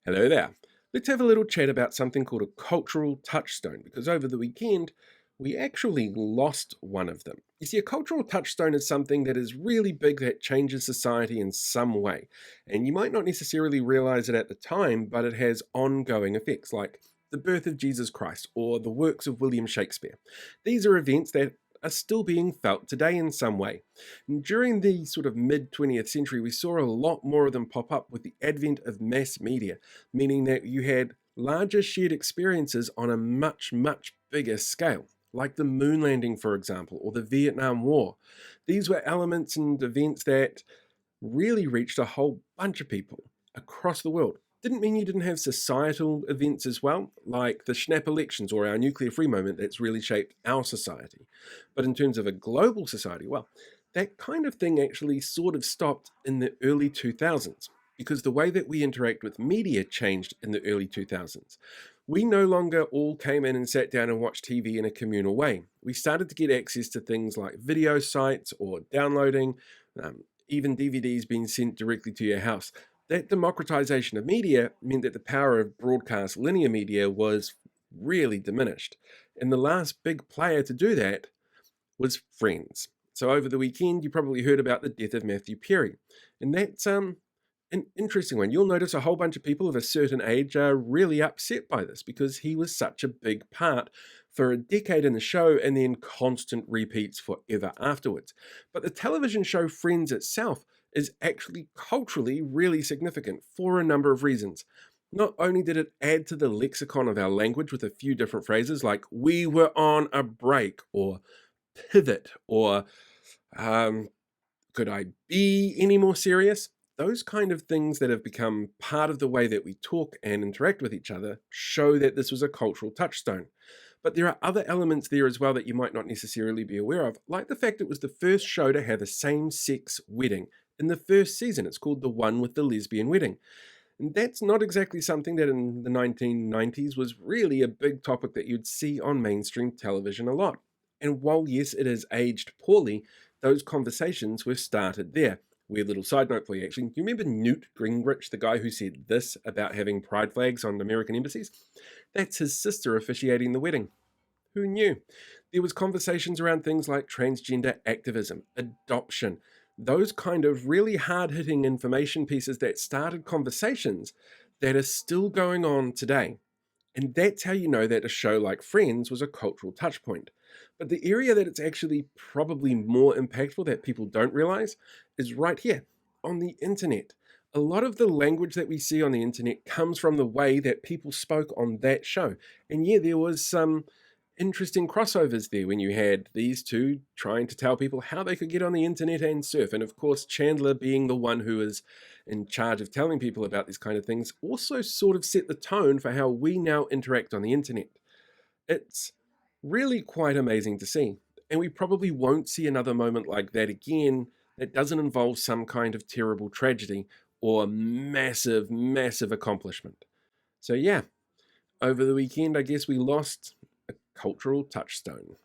Hello there. Let's have a little chat about something called a cultural touchstone because over the weekend we actually lost one of them. You see, a cultural touchstone is something that is really big that changes society in some way. And you might not necessarily realize it at the time, but it has ongoing effects like the birth of Jesus Christ or the works of William Shakespeare. These are events that are still being felt today in some way. During the sort of mid 20th century, we saw a lot more of them pop up with the advent of mass media, meaning that you had larger shared experiences on a much, much bigger scale, like the moon landing, for example, or the Vietnam War. These were elements and events that really reached a whole bunch of people across the world. Didn't mean you didn't have societal events as well, like the snap elections or our nuclear free moment that's really shaped our society. But in terms of a global society, well, that kind of thing actually sort of stopped in the early 2000s because the way that we interact with media changed in the early 2000s. We no longer all came in and sat down and watched TV in a communal way. We started to get access to things like video sites or downloading, even DVDs being sent directly to your house. That democratization of media meant that the power of broadcast linear media was really diminished. And the last big player to do that was Friends. So over the weekend, you probably heard about the death of Matthew Perry. And that's an interesting one. You'll notice a whole bunch of people of a certain age are really upset by this because he was such a big part for a decade in the show and then constant repeats forever afterwards. But the television show Friends itself is actually culturally really significant for a number of reasons. Not only did it add to the lexicon of our language with a few different phrases like we were on a break or pivot or um, could I be any more serious? Those kind of things that have become part of the way that we talk and interact with each other show that this was a cultural touchstone. But there are other elements there as well that you might not necessarily be aware of, like the fact it was the first show to have a same sex wedding in the first season. It's called The One with the Lesbian Wedding. And that's not exactly something that in the 1990s was really a big topic that you'd see on mainstream television a lot. And while, yes, it has aged poorly, those conversations were started there. Weird little side note for you, actually. You remember Newt Gingrich, the guy who said this about having pride flags on American embassies? That's his sister officiating the wedding. Who knew? There was conversations around things like transgender activism, adoption, those kind of really hard-hitting information pieces that started conversations that are still going on today. And that's how you know that a show like Friends was a cultural touchpoint. But the area that it's actually probably more impactful that people don't realize is right here on the internet. A lot of the language that we see on the internet comes from the way that people spoke on that show. And yeah, there was some interesting crossovers there when you had these two trying to tell people how they could get on the internet and surf. And of course, Chandler being the one who is in charge of telling people about these kind of things also sort of set the tone for how we now interact on the internet. It's really quite amazing to see. And we probably won't see another moment like that again that doesn't involve some kind of terrible tragedy or massive, massive accomplishment. So, yeah, over the weekend, I guess we lost a cultural touchstone.